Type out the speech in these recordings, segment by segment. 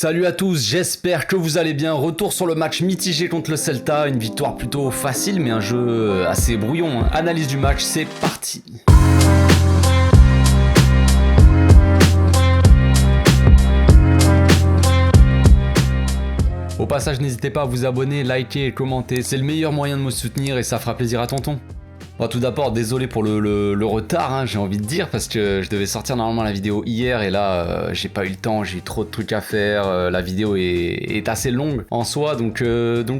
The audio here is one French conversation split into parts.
Salut à tous, j'espère que vous allez bien. Retour sur le match mitigé contre le Celta, une victoire plutôt facile mais un jeu assez brouillon. Analyse du match, c'est parti. Au passage, n'hésitez pas à vous abonner, liker et commenter, c'est le meilleur moyen de me soutenir et ça fera plaisir à tonton. Bon, tout d'abord, désolé pour le retard, j'ai envie de dire, parce que je devais sortir normalement la vidéo hier et là, j'ai pas eu le temps, j'ai trop de trucs à faire, la vidéo est assez longue en soi, donc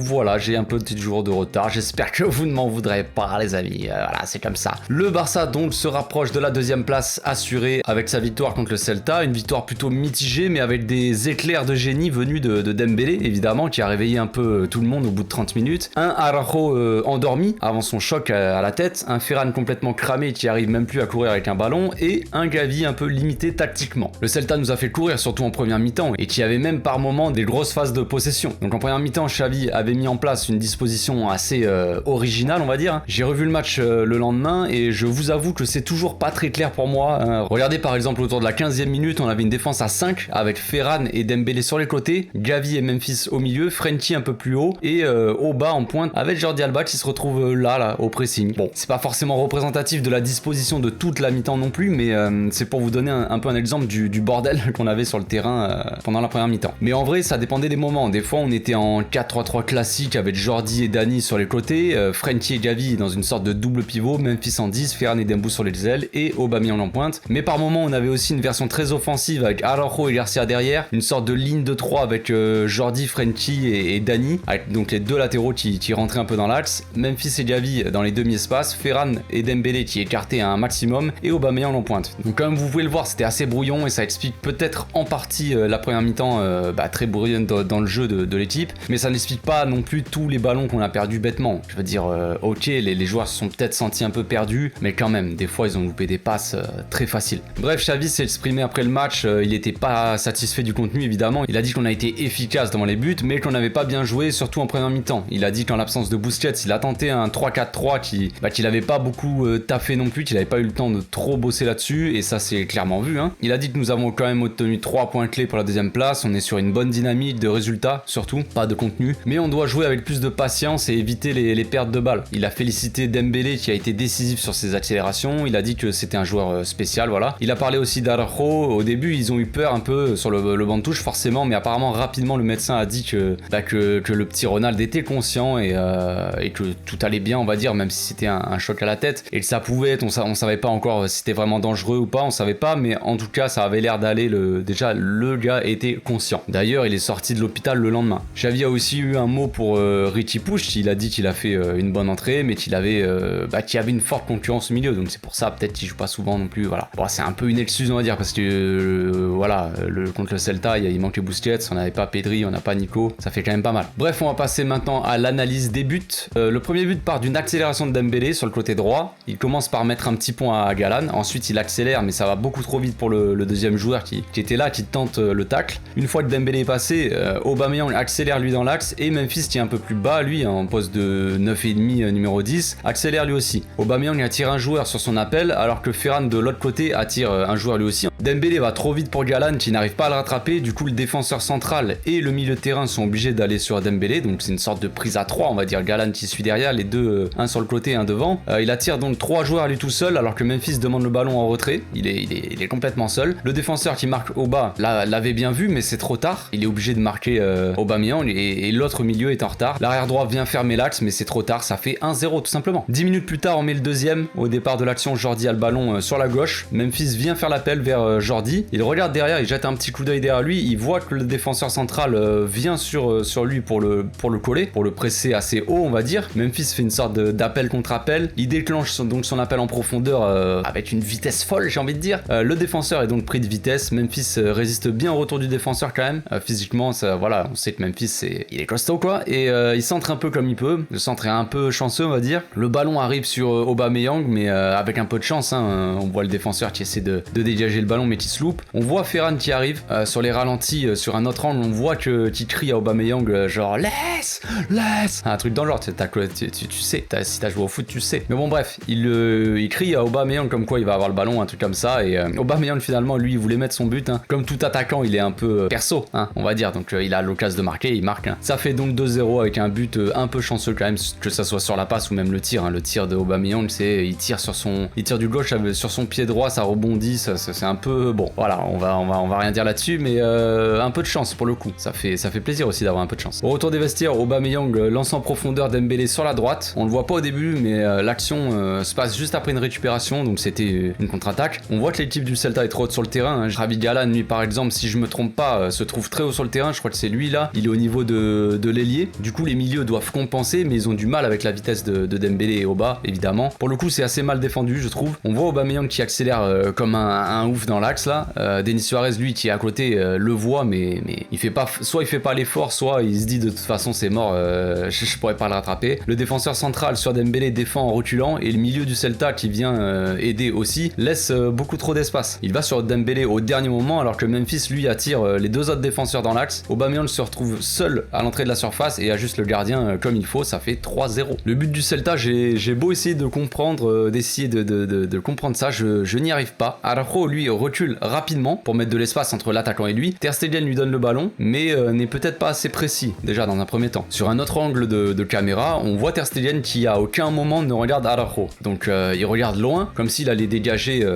voilà, j'ai un petit jour de retard, j'espère que vous ne m'en voudrez pas les amis, voilà, c'est comme ça. Le Barça donc se rapproche de la deuxième place assurée avec sa victoire contre le Celta, une victoire plutôt mitigée mais avec des éclairs de génie venus de Dembélé, évidemment, qui a réveillé un peu tout le monde au bout de 30 minutes, un Araujo endormi avant son choc à la tête, un Ferran complètement cramé qui arrive même plus à courir avec un ballon et un Gavi un peu limité tactiquement. Le Celta nous a fait courir surtout en première mi-temps et qui avait même par moments des grosses phases de possession. Donc en première mi-temps, Xavi avait mis en place une disposition assez originale on va dire. J'ai revu le match le lendemain et je vous avoue que c'est toujours pas très clair pour moi. Regardez par exemple autour de la 15e minute, on avait une défense à 5 avec Ferran et Dembélé sur les côtés, Gavi et Memphis au milieu, Frenkie un peu plus haut et au bas en pointe avec Jordi Alba qui se retrouve là au pressing. Bon, c'est pas forcément représentatif de la disposition de toute la mi-temps non plus, mais c'est pour vous donner un peu un exemple du bordel qu'on avait sur le terrain pendant la première mi-temps. Mais en vrai, ça dépendait des moments. Des fois, on était en 4-3-3 classique avec Jordi et Dani sur les côtés, Frenkie et Gavi dans une sorte de double pivot, Memphis en 10, Ferran et Dembouz sur les ailes et Aubameyang en pointe. Mais par moments, on avait aussi une version très offensive avec Araujo et Garcia derrière, une sorte de ligne de 3 avec Jordi, Frenkie et Dani, avec donc les deux latéraux qui rentraient un peu dans l'axe, Memphis et Gavi dans les demi-espaces, Ferran et Dembélé qui écartaient à un maximum et Aubameyang en pointe. Donc comme vous pouvez le voir, c'était assez brouillon et ça explique peut-être en partie la première mi-temps très brouillonne dans le jeu de l'équipe, mais ça n'explique pas non plus tous les ballons qu'on a perdus bêtement. Je veux dire, ok, les joueurs se sont peut-être sentis un peu perdus, mais quand même, des fois ils ont loupé des passes très faciles. Bref, Xavi s'est exprimé après le match, il était pas satisfait du contenu évidemment, il a dit qu'on a été efficace devant les buts, mais qu'on n'avait pas bien joué, surtout en première mi-temps. Il a dit qu'en l'absence de Busquets, il a tenté un 3-4-3 qu'il avait pas beaucoup taffé non plus, qu'il avait pas eu le temps de trop bosser là-dessus et ça c'est clairement vu. Il a dit que nous avons quand même obtenu 3 points clés pour la deuxième place, on est sur une bonne dynamique de résultats surtout, pas de contenu, mais on doit jouer avec plus de patience et éviter les pertes de balles. Il a félicité Dembélé qui a été décisif sur ses accélérations, il a dit que c'était un joueur spécial, voilà. Il a parlé aussi d'Araujo, au début ils ont eu peur un peu sur le banc de touche forcément, mais apparemment rapidement le médecin a dit que le petit Ronald était conscient et que tout allait bien on va dire, même si c'était un choc à la tête et que ça pouvait être, on savait pas encore si c'était vraiment dangereux ou pas, on savait pas, mais en tout cas ça avait l'air d'aller, déjà le gars était conscient. D'ailleurs il est sorti de l'hôpital le lendemain. Xavi a aussi eu un mot pour Richie Puig, il a dit qu'il a fait une bonne entrée mais qu'il y avait une forte concurrence au milieu, donc c'est pour ça peut-être qu'il joue pas souvent non plus, voilà. Bon, c'est un peu une excuse on va dire parce que contre le Celta il manquait Busquets, on n'avait pas Pedri, on n'a pas Nico, ça fait quand même pas mal. Bref, on va passer maintenant à l'analyse des buts. Le premier but part d'une accélération de Dembélé sur le côté droit, il commence par mettre un petit pont à Galan, ensuite il accélère mais ça va beaucoup trop vite pour le deuxième joueur qui était là, qui tente le tacle. Une fois que Dembélé est passé, Aubameyang accélère lui dans l'axe et Memphis qui est un peu plus bas, lui en poste de 9,5 numéro 10, accélère lui aussi. Aubameyang attire un joueur sur son appel alors que Ferran de l'autre côté attire un joueur lui aussi. Dembélé va trop vite pour Galan qui n'arrive pas à le rattraper, du coup le défenseur central et le milieu de terrain sont obligés d'aller sur Dembélé, donc c'est une sorte de prise à 3 on va dire, Galan qui suit derrière, les deux, un sur le côté et un devant. Il attire donc 3 joueurs à lui tout seul alors que Memphis demande le ballon en retrait, il est complètement seul. Le défenseur qui marque au bas l'avait bien vu mais c'est trop tard, il est obligé de marquer Aubameyang et l'autre milieu est en retard. L'arrière droit vient fermer l'axe mais c'est trop tard, ça fait 1-0 tout simplement. 10 minutes plus tard on met le deuxième, au départ de l'action Jordi a le ballon sur la gauche, Memphis vient faire l'appel vers Jordi, il regarde derrière, il jette un petit coup d'œil derrière lui, il voit que le défenseur central vient sur lui pour le coller, pour le presser assez haut on va dire. Memphis fait une sorte d'appel contre appel, il déclenche donc son appel en profondeur avec une vitesse folle j'ai envie de dire. Le défenseur est donc pris de vitesse, Memphis résiste bien au retour du défenseur quand même, physiquement ça, voilà, on sait que Memphis il est costaud quoi, et il centre un peu comme il peut, le centre est un peu chanceux on va dire, le ballon arrive sur Aubameyang mais avec un peu de chance, on voit le défenseur qui essaie de dégager le ballon mais qui se loupe, on voit Ferran qui arrive sur les ralentis, sur un autre angle on voit qu'il crie à Aubameyang genre laisse, un truc dans le genre, tu sais, si t'as joué au foot tu sais. Mais bon bref, il crie à Aubameyang comme quoi il va avoir le ballon, un truc comme ça, et Aubameyang finalement lui il voulait mettre son but, hein. Comme tout attaquant il est un peu perso, hein, on va dire, donc il a l'occasion de marquer, il marque, hein. Ça fait donc 2-0 avec un but un peu chanceux quand même, que ça soit sur la passe ou même le tir, hein. Le tir de Aubameyang, c'est il tire du gauche sur son pied droit, ça rebondit, c'est un peu bon. Voilà, on va rien dire là-dessus, mais un peu de chance pour le coup. Ça fait plaisir aussi d'avoir un peu de chance. Au retour des vestiaires, Aubameyang lance en profondeur Dembélé sur la droite. On le voit pas au début, mais l'action se passe juste après une récupération, donc c'était une contre-attaque. On voit que l'équipe du Celta est trop haute sur le terrain, hein. Ravi Galan, lui par exemple, si je me trompe pas, se trouve très haut sur le terrain. Je crois que c'est lui là, il est au niveau de l'ailier. Du coup, les milieux doivent compenser, mais ils ont du mal avec la vitesse de Dembélé et Aubameyang, évidemment. Pour le coup, c'est assez mal défendu, je trouve. On voit Aubameyang qui accélère comme un ouf dans l'axe là. Denis Suarez, lui, qui est à côté, le voit, mais il fait pas, soit il fait pas l'effort, soit il se dit de toute façon c'est mort, je pourrais pas le rattraper. Le défenseur central sur Dembélé défend en reculant, et le milieu du Celta qui vient aider aussi laisse beaucoup trop d'espace. Il va sur Dembélé au dernier moment, alors que Memphis lui attire les deux autres défenseurs dans l'axe. Aubameyang se retrouve seul à l'entrée de la surface et ajuste le gardien comme il faut, ça fait 3-0. Le but du Celta, j'ai beau essayer de comprendre, d'essayer de comprendre ça, je n'y arrive pas. Araujo lui recule rapidement pour mettre de l'espace entre l'attaquant et lui. Ter Stegen lui donne le ballon, mais n'est peut-être pas assez précis déjà dans un premier temps. Sur un autre angle de caméra, on voit Ter Stegen qui à aucun moment ne regarde Araujo. Donc il regarde loin, comme s'il allait dégager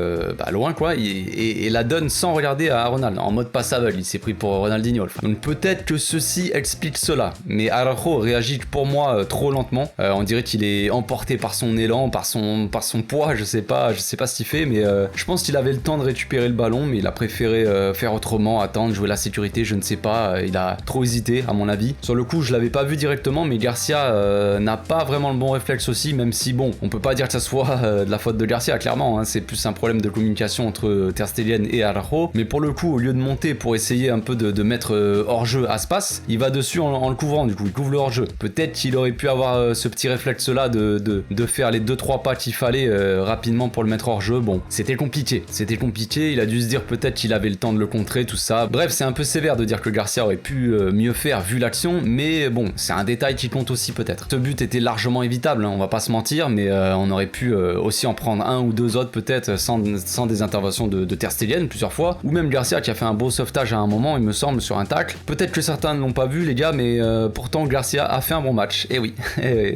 loin quoi, et la donne sans regarder à Ronald, en mode passe aveugle. Il s'est pris pour Ronaldinho. Donc peut-être que ceci explique cela, mais Araujo réagit pour moi trop lentement. On dirait qu'il est emporté par son élan, par son poids, je sais pas ce qu'il fait, mais je pense qu'il avait le temps de récupérer le ballon, mais il a préféré faire autrement, attendre, jouer la sécurité, je ne sais pas, il a trop hésité à mon avis. Sur le coup je l'avais pas vu directement, mais Garcia n'a pas vraiment le bon réflexe aussi, même si bon, on peut pas dire que ça soit de la faute de Garcia clairement, hein, c'est plus un problème de communication entre Ter Stegen et Araujo, mais pour le coup au lieu de monter pour essayer un peu de mettre hors jeu Aspas, il va dessus en le couvrant, du coup il couvre le hors jeu. Peut-être qu'il aurait pu avoir ce petit réflexe là de faire les 2-3 pas qu'il fallait rapidement pour le mettre hors jeu. Bon, c'était compliqué, il a dû se dire peut-être qu'il avait le temps de le contrer, tout ça. Bref, c'est un peu sévère de dire que Garcia aurait pu mieux faire vu l'action, mais bon, c'est un détail qui compte aussi peut-être. Ce but était largement évitable, hein, on va pas se mentir, mais on aurait pu aussi en prendre un ou deux autres peut-être sans des interventions de Ter Stegen plusieurs fois, ou même Garcia qui a fait un beau sauvetage à un moment, il me semble, sur un tacle. Peut-être que certains ne l'ont pas vu les gars, mais pourtant Garcia a fait un bon match, et oui,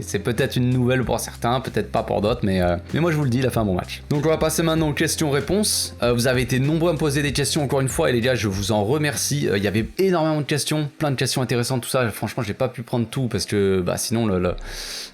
c'est peut-être une nouvelle pour certains, peut-être pas pour d'autres, mais moi je vous le dis, il a fait un bon match. Donc on va passer maintenant aux questions-réponses. Vous avez été nombreux à me poser des questions encore une fois, et les gars, je vous en remercie. Il y avait énormément de questions, plein de questions intéressantes, tout ça. Franchement, j'ai pas pu prendre tout parce que sinon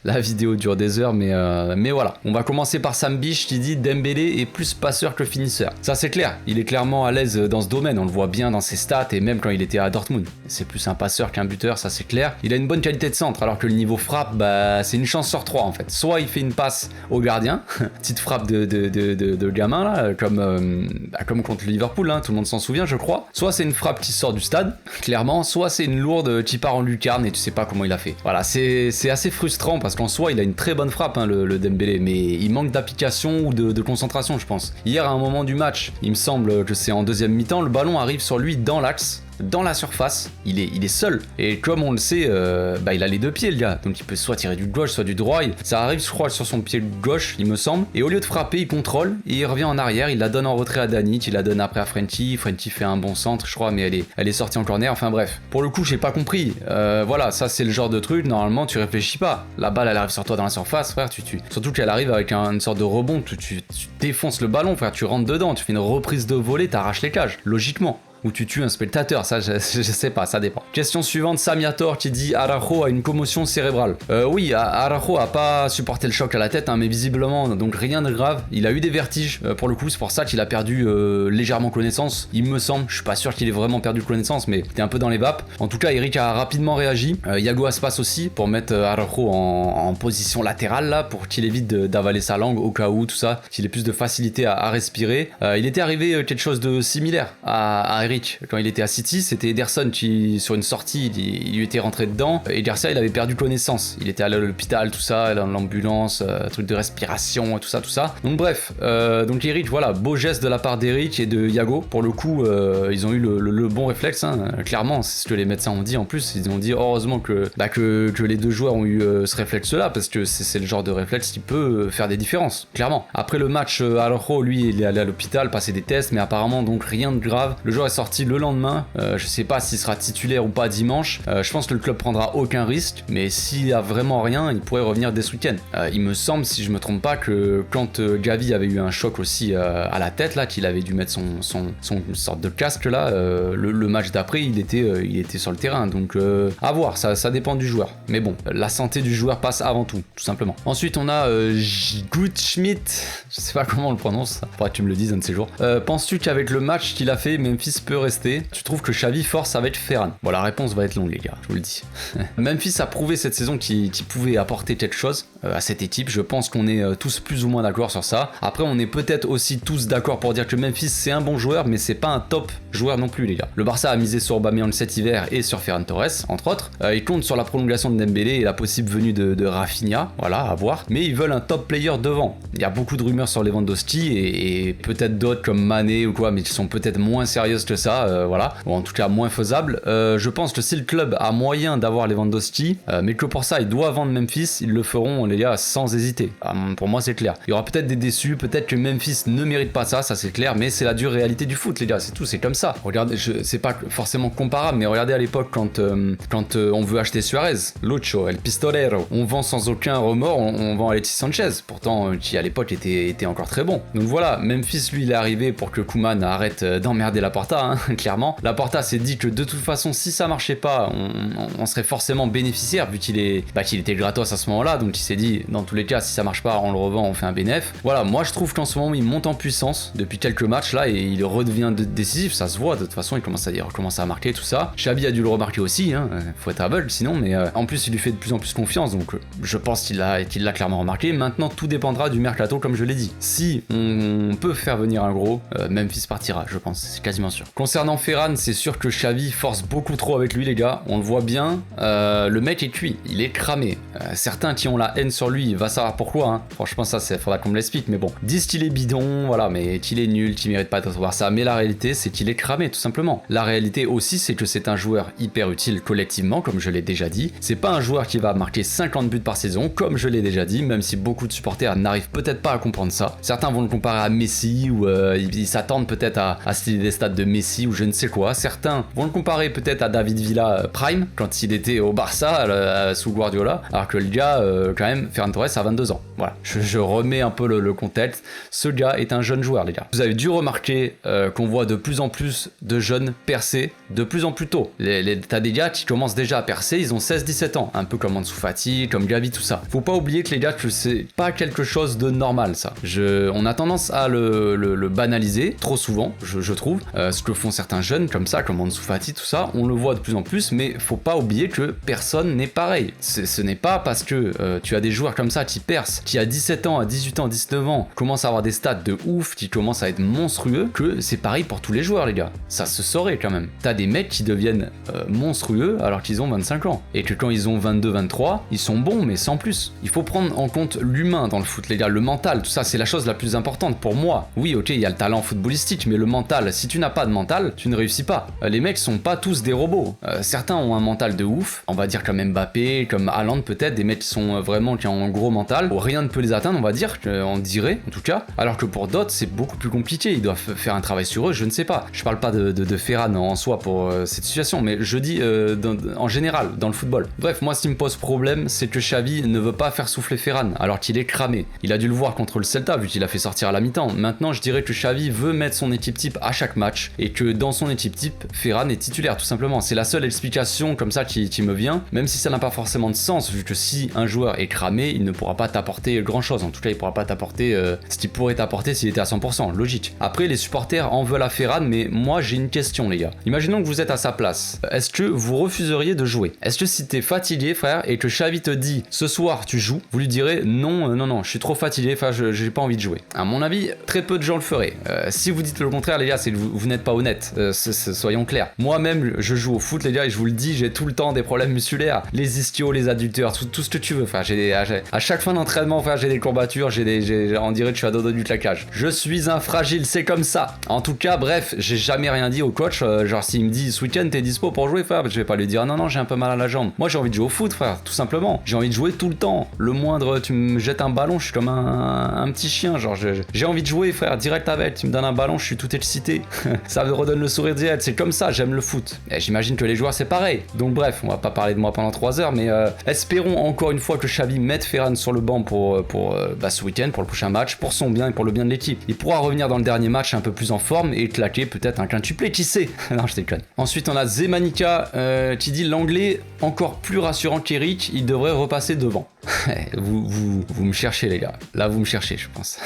la vidéo dure des heures, mais voilà. On va commencer par Sam Biche qui dit Dembélé est plus passeur que finisseur. Ça c'est clair, il est clairement à l'aise dans ce domaine, on le voit bien dans ses stats et même quand il était à Dortmund. C'est plus un passeur qu'un buteur, ça c'est clair. Il a une bonne qualité de centre, alors que le niveau frappe, c'est une chance sur 3 en fait. Soit il fait une passe au gardien, petite frappe de gamin là, comme contre le Liverpool, hein, tout le monde s'en souvient je crois. Soit c'est une frappe qui sort du stade, clairement, soit c'est une lourde qui part en lucarne et tu sais pas comment il a fait. Voilà, c'est assez frustrant parce qu'en soi il a une très bonne frappe, hein, le Dembélé, mais il manque d'application ou de concentration je pense. Hier à un moment du match, il me semble que c'est en deuxième mi-temps, le ballon arrive sur lui dans l'axe, dans la surface, il est seul, et comme on le sait, il a les deux pieds le gars, donc il peut soit tirer du gauche soit du droit, ça arrive je crois sur son pied gauche il me semble, et au lieu de frapper il contrôle et il revient en arrière, il la donne en retrait à Dani, il la donne après à Frenkie fait un bon centre je crois, mais elle est sortie en corner, enfin bref, pour le coup j'ai pas compris, voilà, ça c'est le genre de truc, normalement tu réfléchis pas, la balle elle arrive sur toi dans la surface frère, surtout qu'elle arrive avec une sorte de rebond, tu défonces le ballon frère, tu rentres dedans, tu fais une reprise de volée, t'arraches les cages, logiquement. Ou tu tues un spectateur, ça je sais pas, ça dépend. Question suivante, Samiator qui dit Araujo a une commotion cérébrale. Oui, Araujo a pas supporté le choc à la tête, hein, mais visiblement, donc rien de grave. Il a eu des vertiges, pour le coup, c'est pour ça qu'il a perdu légèrement connaissance, il me semble. Je suis pas sûr qu'il ait vraiment perdu connaissance, mais c'était un peu dans les vapes. En tout cas, Eric a rapidement réagi. Yago Aspas aussi, pour mettre Araujo en position latérale, là, pour qu'il évite d'avaler sa langue au cas où, tout ça, qu'il ait plus de facilité à respirer. Il était arrivé quelque chose de similaire à Eric Eric quand il était à City, c'était Ederson qui, sur une sortie, il lui était rentré dedans, et Garcia il avait perdu connaissance, il était allé à l'hôpital, tout ça, dans l'ambulance, truc de respiration, tout ça. Donc bref, donc Eric, voilà, beau geste de la part d'Eric et de Yago, pour le coup, ils ont eu le bon réflexe, hein, clairement, c'est ce que les médecins ont dit en plus, ils ont dit heureusement que les deux joueurs ont eu ce réflexe-là, parce que c'est le genre de réflexe qui peut faire des différences, clairement. Après le match, Araujo, lui, il est allé à l'hôpital, passer des tests, mais apparemment donc rien de grave. Le joueur est sorti le lendemain, je sais pas s'il sera titulaire ou pas dimanche, je pense que le club prendra aucun risque, mais s'il y a vraiment rien, il pourrait revenir dès ce week-end. Il me semble, si je me trompe pas, que quand Gavi avait eu un choc aussi à la tête, là, qu'il avait dû mettre son sorte de casque là, le match d'après, il était sur le terrain, donc à voir, ça dépend du joueur. Mais bon, la santé du joueur passe avant tout simplement. Ensuite, on a Gutschmidt, je sais pas comment on le prononce, faudrait que tu me le dises un de ces jours. Penses-tu qu'avec le match qu'il a fait, Memphis peut rester? Tu trouves que Xavi force avec Ferran? Bon, la réponse va être longue, les gars, je vous le dis. Memphis a prouvé cette saison qu'il pouvait apporter quelque chose à cette équipe. Je pense qu'on est tous plus ou moins d'accord sur ça. Après, on est peut-être aussi tous d'accord pour dire que Memphis c'est un bon joueur, mais c'est pas un top joueur non plus, les gars. Le Barça a misé sur Aubameyang cet hiver et sur Ferran Torres, entre autres. Il compte sur la prolongation de Dembélé et la possible venue de Rafinha, voilà, à voir. Mais ils veulent un top player devant. Il y a beaucoup de rumeurs sur Lewandowski et peut-être d'autres comme Mané ou quoi, mais qui sont peut-être moins sérieuses que ça, voilà, ou en tout cas moins faisables. Je pense que si le club a moyen d'avoir Lewandowski, mais que pour ça il doit vendre Memphis, ils le feront, les gars, sans hésiter. Pour moi, c'est clair. Il y aura peut-être des déçus, peut-être que Memphis ne mérite pas ça c'est clair, mais c'est la dure réalité du foot, les gars, c'est tout, c'est comme ça. Regardez, c'est pas forcément comparable, mais regardez à l'époque quand on veut acheter Suarez, Lucho, El Pistolero, on vend sans aucun remords, on vend Alexis Sanchez, pourtant qui à l'époque était encore très bon. Donc voilà, Memphis lui il est arrivé pour que Koeman arrête d'emmerder Laporta, hein, clairement. Laporta s'est dit que de toute façon, si ça marchait pas, on serait forcément bénéficiaire vu qu'il était gratos à ce moment-là, donc il s'est dit dans tous les cas, si ça marche pas, on le revend, on fait un bénéf. Voilà, moi je trouve qu'en ce moment il monte en puissance depuis quelques matchs là et il redevient décisif, ça se voit, de toute façon il commence à marquer tout ça. Xavi a dû le remarquer aussi, hein, faut être aveugle sinon, mais en plus il lui fait de plus en plus confiance, donc je pense qu'il l'a clairement remarqué. Maintenant tout dépendra du mercato, comme je l'ai dit. Si on peut faire venir un gros, Memphis partira, je pense, c'est quasiment sûr. Concernant Ferran, c'est sûr que Xavi force beaucoup trop avec lui, les gars, on le voit bien, le mec est cuit, il est cramé. Certains qui ont la haine sur lui, va savoir pourquoi, hein. Franchement ça, faudra qu'on me l'explique, mais bon, disent qu'il est bidon, voilà, mais qu'il est nul, qu'il mérite pas de recevoir ça, mais la réalité c'est qu'il est cramé tout simplement. La réalité aussi c'est que c'est un joueur hyper utile collectivement, comme je l'ai déjà dit. C'est pas un joueur qui va marquer 50 buts par saison, comme je l'ai déjà dit, même si beaucoup de supporters n'arrivent peut-être pas à comprendre ça. Certains vont le comparer à Messi, ou ils s'attendent peut-être à style des stats de Messi, ou je ne sais quoi. Certains vont le comparer peut-être à David Villa Prime, quand il était au Barça, sous Guardiola, alors que le gars, quand même, Ferran Torres a 22 ans. Voilà, je remets un peu le contexte. Ce gars est un jeune joueur, les gars. Vous avez dû remarquer qu'on voit de plus en plus de jeunes percer de plus en plus tôt. T'as des gars qui commencent déjà à percer, ils ont 16-17 ans, un peu comme Ansu Fati, comme Gavi, tout ça. Faut pas oublier que les gars, que c'est pas quelque chose de normal, ça. On a tendance à le banaliser trop souvent, je trouve. Ce que font certains jeunes comme ça, comme Ansu Fati, tout ça, on le voit de plus en plus, mais faut pas oublier que personne n'est pareil. Ce n'est pas parce que tu as des joueurs comme ça qui percent, qui à 17 ans, à 18 ans, 19 ans, commencent à avoir des stats de ouf, qui commencent à être monstrueux, que c'est pareil pour tous les joueurs, les gars. Ça se saurait quand même. T'as des mecs qui deviennent monstrueux alors qu'ils ont 25 ans. Et que quand ils ont 22, 23, ils sont bons, mais sans plus. Il faut prendre en compte l'humain dans le foot, les gars, le mental, tout ça, c'est la chose la plus importante pour moi. Oui, ok, il y a le talent footballistique, mais le mental, si tu n'as pas de mental, tu ne réussis pas. Les mecs sont pas tous des robots. Certains ont un mental de ouf, on va dire comme Mbappé, comme Haaland peut-être, des mecs qui sont vraiment, qui ont un gros mental, où rien ne peut les atteindre, on va dire, on dirait, en tout cas. Alors que pour d'autres, c'est beaucoup plus compliqué, ils doivent faire un travail sur eux, je ne sais pas. Je parle pas de Ferran en soi pour cette situation, mais je dis en général, dans le football. Bref, moi, ce qui me pose problème, c'est que Xavi ne veut pas faire souffler Ferran, alors qu'il est cramé. Il a dû le voir contre le Celta, vu qu'il a fait sortir à la mi-temps. Maintenant, je dirais que Xavi veut mettre son équipe type à chaque match, et que dans son équipe type, Ferran est titulaire, tout simplement. C'est la seule explication comme ça qui me vient, même si ça n'a pas forcément de sens, vu que si un joueur est cramé, il ne pourra pas t'apporter grand-chose. En tout cas, il pourra pas t'apporter ce qu'il pourrait t'apporter s'il était à 100%, logique. Après, les supporters en veulent à Ferran, mais moi, j'ai une question, les gars. Imaginons que vous êtes à sa place. Est-ce que vous refuseriez de jouer? Est-ce que si t'es fatigué, frère, et que Xavi te dit ce soir tu joues, vous lui direz non, je suis trop fatigué, enfin j'ai pas envie de jouer? À mon avis, très peu de gens le feraient. Si vous dites le contraire, les gars, c'est que vous n'êtes pas honnête. honnête, soyons clairs. Moi-même, je joue au foot, les gars, et je vous le dis, j'ai tout le temps des problèmes musculaires, les ischios, les adducteurs, tout ce que tu veux. Enfin, à chaque fin d'entraînement, enfin, j'ai des courbatures, on dirait que je suis à dos du claquage. Je suis un fragile, c'est comme ça. En tout cas, bref, j'ai jamais rien dit au coach. Genre, s'il me dit ce week-end, t'es dispo pour jouer, frère, je vais pas lui dire non, j'ai un peu mal à la jambe. Moi, j'ai envie de jouer au foot, frère, tout simplement. J'ai envie de jouer tout le temps. Le moindre, tu me jettes un ballon, je suis comme un petit chien. Genre, j'ai envie de jouer, frère, direct avec. Tu me donnes un ballon, je suis tout excité. Ça me redonne le sourire direct. C'est comme ça, j'aime le foot. Et j'imagine que les joueurs, c'est pareil. Donc, bref, on va pas parler de moi pendant 3 heures, mais espérons encore une fois que Xavi mette Ferran sur le banc pour ce week-end, pour le prochain match, pour son bien et pour le bien de l'équipe. Il pourra revenir dans le dernier match un peu plus en forme et claquer peut-être un quintuplé, qui sait. Non, je déconne. Ensuite, on a Zemanika qui dit l'anglais encore plus rassurant qu'Eric, il devrait repasser devant. vous me cherchez, les gars. Là, vous me cherchez, je pense.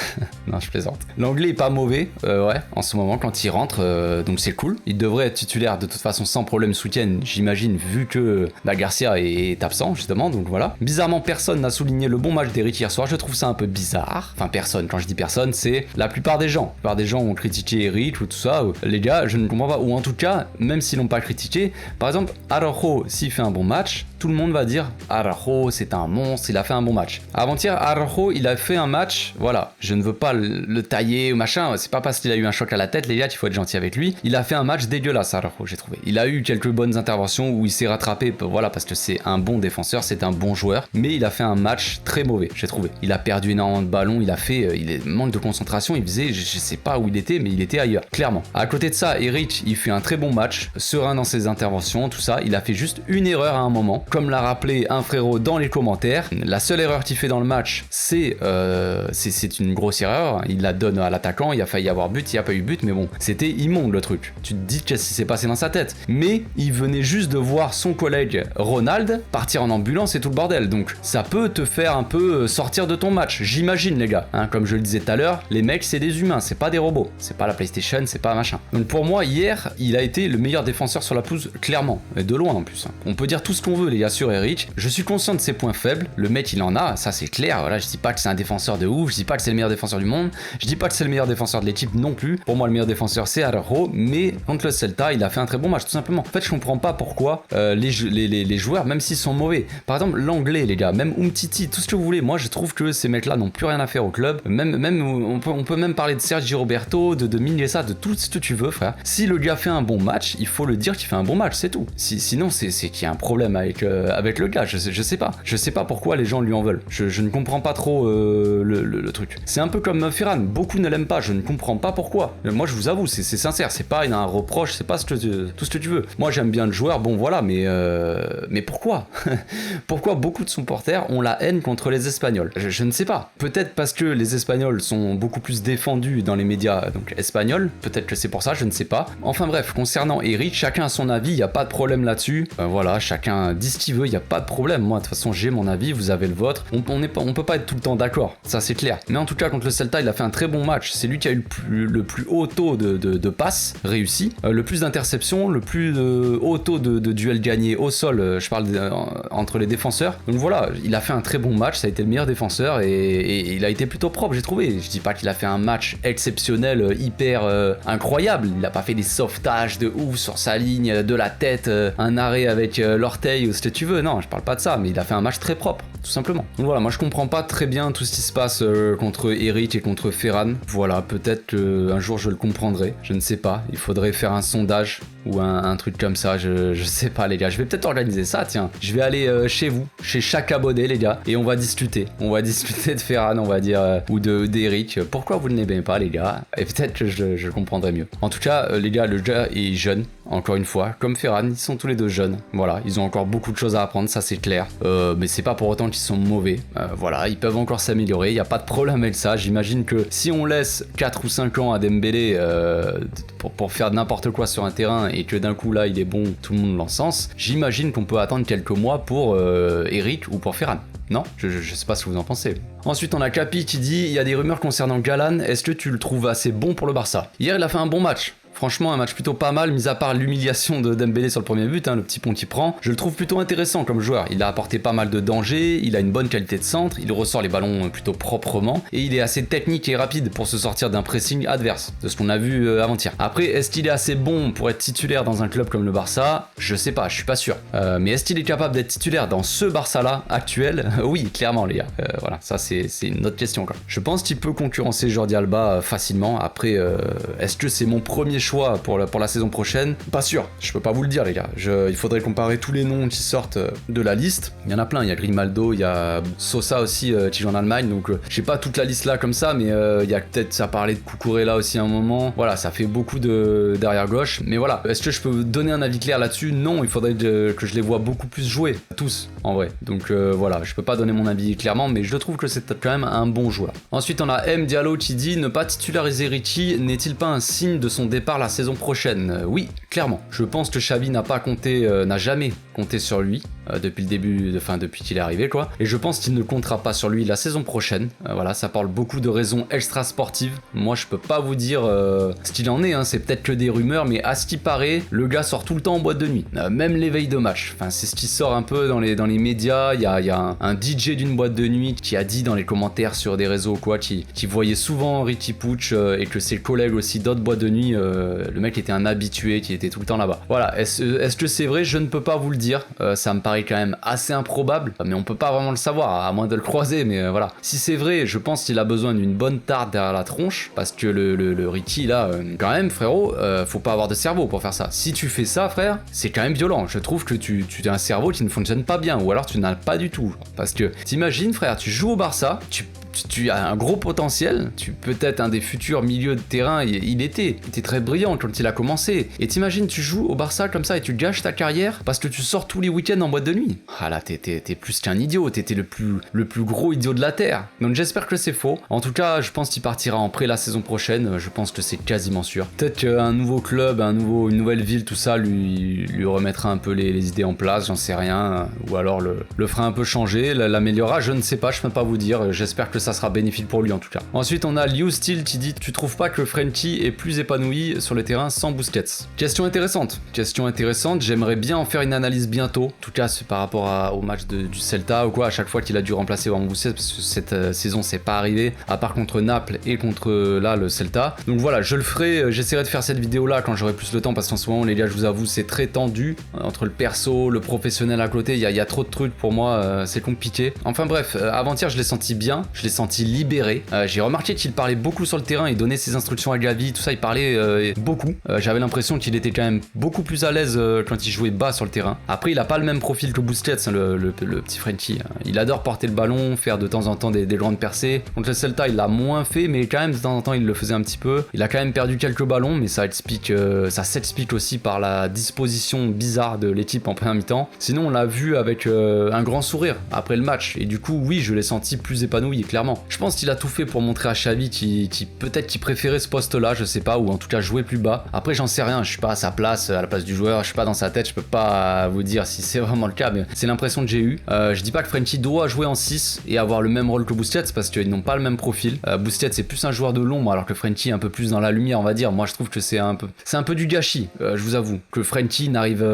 Non, je plaisante. L'anglais est pas mauvais, ouais, en ce moment, quand il rentre, donc c'est cool. Il devrait être titulaire de toute façon sans problème ce week-end, j'imagine, vu que Garcia est absent, justement, donc voilà. Bizarrement, personne n'a souligné le bon match d'Eric hier soir, je trouve ça un peu bizarre. Enfin, personne, quand je dis personne, c'est la plupart des gens. La plupart des gens ont critiqué Eric ou tout ça. Les gars, je ne comprends pas. Ou en tout cas, même s'ils l'ont pas critiqué, par exemple, Araujo, s'il fait un bon match, tout le monde va dire Araujo, c'est un monstre, il a fait un bon match. Avant-hier, Araujo, il a fait un match, voilà, je ne veux pas le tailler ou machin, c'est pas parce qu'il a eu un choc à la tête, les gars, qu'il faut être gentil avec lui. Il a fait un match dégueulasse, Araujo, j'ai trouvé. Il a eu quelques bonnes interventions où il s'est rattrapé, voilà, parce que c'est un bon défenseur, c'est un bon joueur, mais il a fait un match très mauvais, j'ai trouvé. Il a perdu énormément de ballons, il manque de concentration, il faisait, je sais pas où il était, mais il était ailleurs, clairement. À côté de ça, Eric, il fait un très bon match, serein dans ses interventions, tout ça, il a fait juste une erreur à un moment, comme l'a rappelé un frérot dans les commentaires. La seule erreur qu'il fait dans le match, c'est une grosse erreur, il la donne à l'attaquant, il a failli avoir but, il n'y a pas eu but, mais bon, c'était immonde le truc. Tu te dis qu'est-ce qui s'est passé dans sa tête. Mais il venait juste de voir son collègue Ronald partir en ambulance et tout le bordel, donc ça peut te faire un peu sortir de ton match, j'imagine les gars. Hein, comme je le disais tout à l'heure, les mecs c'est des humains, c'est pas des robots, c'est pas la PlayStation, c'est pas machin. Donc pour moi, hier, il a été le meilleur défenseur sur la pelouse, clairement, et de loin en plus. On peut dire tout ce qu'on veut les gars sur Eric, je suis conscient de ses points faibles, le mec il en a, ça c'est clair, voilà, je dis pas que c'est un défenseur de ouf, je dis pas que c'est le meilleur défenseur du monde, je dis pas que c'est le meilleur défenseur de l'équipe non plus, pour moi le meilleur défenseur c'est Araujo, mais contre le Celta il a fait un très bon match tout simplement. En fait je comprends pas pourquoi les joueurs, même s'ils sont mauvais, par exemple l'anglais les gars, même Umtiti, tout ce que vous voulez, moi je trouve que ces mecs là n'ont plus rien à faire au club, même on peut même parler de Sergio Roberto, de Mingueza, de tout ce que tu veux frère. Si le gars fait un bon match, il faut le dire qu'il fait un bon match, c'est tout. Sinon c'est qu'il y a un problème avec le gars, je sais pas pourquoi les gens lui en veulent. Je ne comprends pas trop le truc. C'est un peu comme Ferran, beaucoup ne l'aiment pas, je ne comprends pas pourquoi. Moi je vous avoue, c'est sincère, c'est pas un reproche, c'est pas tout ce que tu veux. Moi j'aime bien le joueur, bon voilà, mais pourquoi pourquoi beaucoup de supporters ont la haine contre les Espagnols? Je ne sais pas. Peut-être parce que les Espagnols sont beaucoup plus défendus dans les médias donc espagnols, peut-être que c'est pour ça, je ne sais pas. Enfin bref, concernant Eric, chacun a son avis, il n'y a pas de problème là-dessus. Voilà, chacun dit ce qu'il veut, il n'y a pas de problème. Moi de toute façon j'ai mon avis, vous avez le vôtre. On peut pas être tout le temps d'accord, ça c'est clair. Mais en tout cas contre le Celta il a fait un très bon match, c'est lui qui a eu le plus haut taux de passes réussi, le plus d'interceptions, le plus haut taux de duels gagnés au sol, je parle entre les défenseurs. Donc voilà, il a fait un très bon match, ça a été le meilleur défenseur et il a été plutôt propre, j'ai trouvé. Je dis pas qu'il a fait un match exceptionnel, hyper incroyable, il a pas fait des sauvetages de ouf sur sa ligne, de la tête, un arrêt avec l'orteil ou ce que tu veux, non, je parle pas de ça, mais il a fait un match très propre, tout simplement. Donc voilà, moi je comprends pas très bien tout ce qui se passe contre Eric et contre Ferran. Voilà, peut-être qu'un jour je le comprendrai, je ne sais pas, il faudrait faire un sondage ou un truc comme ça, je sais pas les gars, je vais peut-être organiser ça, tiens, je vais aller chez vous, chez chaque abonné les gars, et on va discuter de Ferran, on va dire, ou d'Eric, pourquoi vous ne l'aimez pas les gars, et peut-être que je comprendrai mieux. En tout cas, les gars, le gars est jeune, encore une fois, comme Ferran, ils sont tous les deux jeunes, voilà, ils ont encore beaucoup de choses à apprendre, ça c'est clair, mais c'est pas pour autant qu'ils sont mauvais, voilà, ils peuvent encore s'améliorer, il n'y a pas de problème avec ça, j'imagine que si on laisse 4 ou 5 ans à Dembélé pour faire n'importe quoi sur un terrain, et que d'un coup là il est bon, tout le monde l'encense, j'imagine qu'on peut attendre quelques mois pour Eric ou pour Ferran. Non, je sais pas ce que vous en pensez. Ensuite on a Capi qui dit il y a des rumeurs concernant Galan, est-ce que tu le trouves assez bon pour le Barça? Hier il a fait un bon match. Franchement, un match plutôt pas mal, mis à part l'humiliation de Dembélé sur le premier but, le petit pont qu'il prend. Je le trouve plutôt intéressant comme joueur. Il a apporté pas mal de dangers, il a une bonne qualité de centre, il ressort les ballons plutôt proprement, et il est assez technique et rapide pour se sortir d'un pressing adverse, de ce qu'on a vu avant-hier. Après, est-ce qu'il est assez bon pour être titulaire dans un club comme le Barça? Je sais pas, je suis pas sûr. Mais est-ce qu'il est capable d'être titulaire dans ce Barça-là actuel? Oui, clairement les gars. Voilà, ça c'est une autre question quoi. Je pense qu'il peut concurrencer Jordi Alba facilement. Après, est-ce que c'est mon premier choix pour la saison prochaine? Pas sûr, je peux pas vous le dire les gars. Il faudrait comparer tous les noms qui sortent de la liste. Il y en a plein, il y a Grimaldo, il y a Sosa aussi qui joue en Allemagne, donc j'ai pas toute la liste là comme ça, mais il y a peut-être, ça parlait de Cucurella aussi à un moment. Voilà, ça fait beaucoup d'arrière gauche, mais voilà. Est-ce que je peux donner un avis clair là-dessus? Non, il faudrait que je les vois beaucoup plus jouer, tous en vrai. Donc voilà, je peux pas donner mon avis clairement, mais je trouve que c'est quand même un bon joueur. Ensuite, on a M Diallo qui dit: ne pas titulariser Richie n'est-il pas un signe de son départ la saison prochaine? Oui, clairement. Je pense que Xavi n'a jamais compté sur lui depuis le début, depuis qu'il est arrivé quoi. Et je pense qu'il ne comptera pas sur lui la saison prochaine. Voilà, ça parle beaucoup de raisons extra sportives. Moi, je peux pas vous dire ce qu'il en est. C'est peut-être que des rumeurs, mais à ce qui paraît, le gars sort tout le temps en boîte de nuit, même les veilles de match. Enfin, c'est ce qui sort un peu dans les médias. Il y a un DJ d'une boîte de nuit qui a dit dans les commentaires sur des réseaux quoi, qui voyait souvent Richie Puig et que ses collègues aussi d'autres boîtes de nuit, le mec était un habitué qui était tout le temps là-bas. Voilà, est-ce que c'est vrai? Je ne peux pas vous le dire. Ça me paraît quand même assez improbable, mais on peut pas vraiment le savoir à moins de le croiser. Mais voilà, si c'est vrai, je pense qu'il a besoin d'une bonne tarte derrière la tronche, parce que le Richie là, quand même frérot, faut pas avoir de cerveau pour faire ça. Si tu fais ça frère, c'est quand même violent. Je trouve que tu as un cerveau qui ne fonctionne pas bien, ou alors tu n'as pas du tout. Parce que t'imagines frère, tu joues au Barça, tu as un gros potentiel, tu peux être un des futurs milieux de terrain, il était très brillant quand il a commencé. Et t'imagines, tu joues au Barça comme ça et tu gâches ta carrière parce que tu sors tous les week-ends en boîte de nuit. Ah là, t'es plus qu'un idiot, t'étais le plus gros idiot de la Terre. Donc j'espère que c'est faux. En tout cas, je pense qu'il partira en prêt la saison prochaine, je pense que c'est quasiment sûr. Peut-être qu'un nouveau club, une nouvelle ville, tout ça, lui remettra un peu les idées en place, j'en sais rien. Ou alors le fera un peu changer, l'améliorera, je ne sais pas, je peux pas vous dire, j'espère que ça sera bénéfique pour lui en tout cas. Ensuite on a Liu Steel qui dit: tu trouves pas que Frenkie est plus épanoui sur le terrain sans Busquets? Question intéressante, j'aimerais bien en faire une analyse bientôt, en tout cas c'est par rapport au match du Celta ou quoi, à chaque fois qu'il a dû remplacer Juan Busquets, parce que cette saison c'est pas arrivé, à part contre Naples et contre là le Celta. Donc voilà, je le ferai, j'essaierai de faire cette vidéo là quand j'aurai plus le temps, parce qu'en ce moment les gars, je vous avoue, c'est très tendu, entre le perso, le professionnel à côté, il y a trop de trucs pour moi, c'est compliqué. Enfin bref, avant-hier je l'ai senti bien, je l'ai senti libéré. J'ai remarqué qu'il parlait beaucoup sur le terrain, il donnait ses instructions à Gavi, tout ça, il parlait beaucoup. J'avais l'impression qu'il était quand même beaucoup plus à l'aise quand il jouait bas sur le terrain. Après, il a pas le même profil que Busquets, le petit Frenkie. Il adore porter le ballon, faire de temps en temps des grandes percées. Contre le Celta, il l'a moins fait, mais quand même de temps en temps, il le faisait un petit peu. Il a quand même perdu quelques ballons, mais ça s'explique aussi par la disposition bizarre de l'équipe en première mi-temps. Sinon, on l'a vu avec un grand sourire après le match, et du coup, oui, je l'ai senti plus épanoui, clairement. Je pense qu'il a tout fait pour montrer à Xavi qui peut-être qu'il préférait ce poste-là, je sais pas, ou en tout cas jouer plus bas. Après, j'en sais rien, je suis pas à sa place, à la place du joueur, je suis pas dans sa tête, je peux pas vous dire si c'est vraiment le cas, mais c'est l'impression que j'ai eu. Je dis pas que Frenkie doit jouer en 6 et avoir le même rôle que Busquets, parce qu'ils n'ont pas le même profil. Busquets c'est plus un joueur de l'ombre, alors que Frenkie est un peu plus dans la lumière, on va dire. Moi je trouve que c'est un peu du gâchis, je vous avoue, que Frenkie n'arrive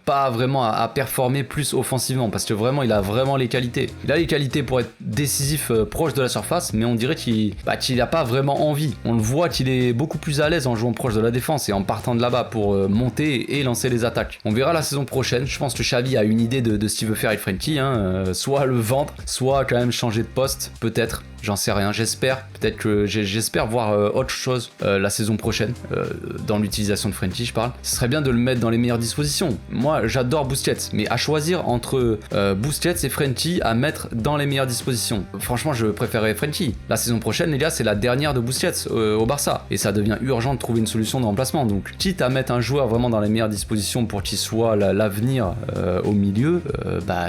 pas vraiment à performer plus offensivement, parce que vraiment il a vraiment les qualités. Il a les qualités pour être décisif proche de la surface, mais on dirait qu'il a pas vraiment envie. On le voit qu'il est beaucoup plus à l'aise en jouant proche de la défense et en partant de là-bas pour monter et lancer les attaques. On verra la saison prochaine. Je pense que Xavi a une idée de ce qu'il veut faire avec Frenkie, soit le vendre, soit quand même changer de poste, peut-être. J'en sais rien, j'espère voir autre chose la saison prochaine dans l'utilisation de Frenkie, je parle. Ce serait bien de le mettre dans les meilleures dispositions. Moi j'adore Busquets, mais à choisir entre Busquets et Frenkie à mettre dans les meilleures dispositions, franchement je préférerais Frenkie. La saison prochaine les gars, c'est la dernière de Busquets au Barça, et ça devient urgent de trouver une solution de remplacement, donc quitte à mettre un joueur vraiment dans les meilleures dispositions pour qu'il soit l'avenir au milieu,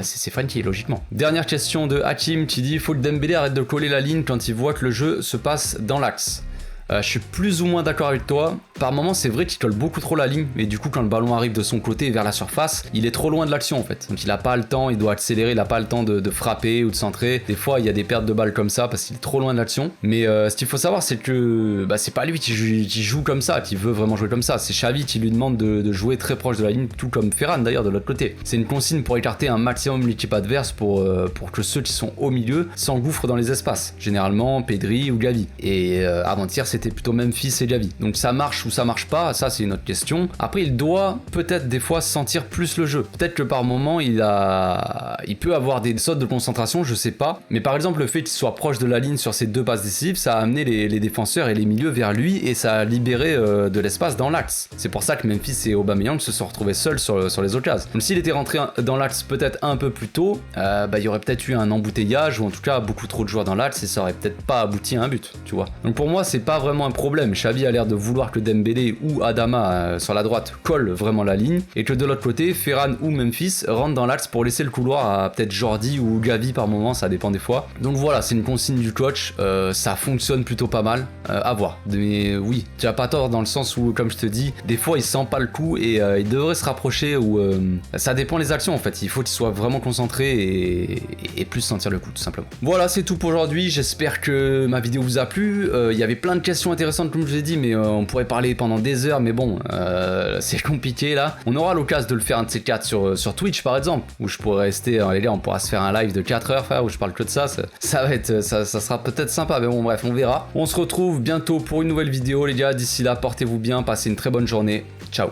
c'est Frenkie logiquement. Dernière question de Hakim qui dit: faut que Dembélé arrête de coller la ligne quand il voit que le jeu se passe dans l'axe. Je suis plus ou moins d'accord avec toi. Par moments, c'est vrai qu'il colle beaucoup trop la ligne, et du coup, quand le ballon arrive de son côté vers la surface, il est trop loin de l'action en fait. Donc il a pas le temps, il doit accélérer, il a pas le temps de frapper ou de centrer. Des fois, il y a des pertes de balles comme ça parce qu'il est trop loin de l'action. Mais ce qu'il faut savoir, c'est que c'est pas lui qui joue comme ça, qui veut vraiment jouer comme ça. C'est Xavi qui lui demande de jouer très proche de la ligne, tout comme Ferran d'ailleurs de l'autre côté. C'est une consigne pour écarter un maximum l'équipe adverse pour que ceux qui sont au milieu s'engouffrent dans les espaces. Généralement, Pedri ou Gavi. Et avant-hier, c'était plutôt Memphis et Gavi. Donc ça marche ou ça marche pas, ça c'est une autre question. Après, il doit peut-être des fois sentir plus le jeu. Peut-être que par moment, il peut avoir des sautes de concentration, je sais pas. Mais par exemple, le fait qu'il soit proche de la ligne sur ses 2 passes décisives, ça a amené les défenseurs et les milieux vers lui et ça a libéré de l'espace dans l'axe. C'est pour ça que Memphis et Aubameyang se sont retrouvés seuls sur les occasions. Donc s'il était rentré dans l'axe peut-être un peu plus tôt, il y aurait peut-être eu un embouteillage ou en tout cas beaucoup trop de joueurs dans l'axe et ça aurait peut-être pas abouti à un but, tu vois. Donc pour moi, c'est pas vraiment un problème. Xavi a l'air de vouloir que Dembélé ou Adama sur la droite collent vraiment la ligne et que de l'autre côté, Ferran ou Memphis rentrent dans l'axe pour laisser le couloir à peut-être Jordi ou Gavi par moment, ça dépend des fois. Donc voilà, c'est une consigne du coach, ça fonctionne plutôt pas mal, à voir. Mais oui, tu as pas tort dans le sens où, comme je te dis, des fois il sent pas le coup et il devrait se rapprocher ou ça dépend des actions en fait. Il faut qu'il soit vraiment concentré et plus sentir le coup tout simplement. Voilà, c'est tout pour aujourd'hui. J'espère que ma vidéo vous a plu. Il y avait plein de questions intéressantes comme je l'ai dit, mais on pourrait parler pendant des heures, mais bon, c'est compliqué là. On aura l'occasion de le faire un de ces 4 sur Twitch par exemple, où je pourrais rester, les gars, on pourra se faire un live de 4 heures, frère, où je parle que de ça. Ça va être, ça sera peut-être sympa, mais bon bref, on verra. On se retrouve bientôt pour une nouvelle vidéo les gars, d'ici là portez-vous bien, passez une très bonne journée, ciao.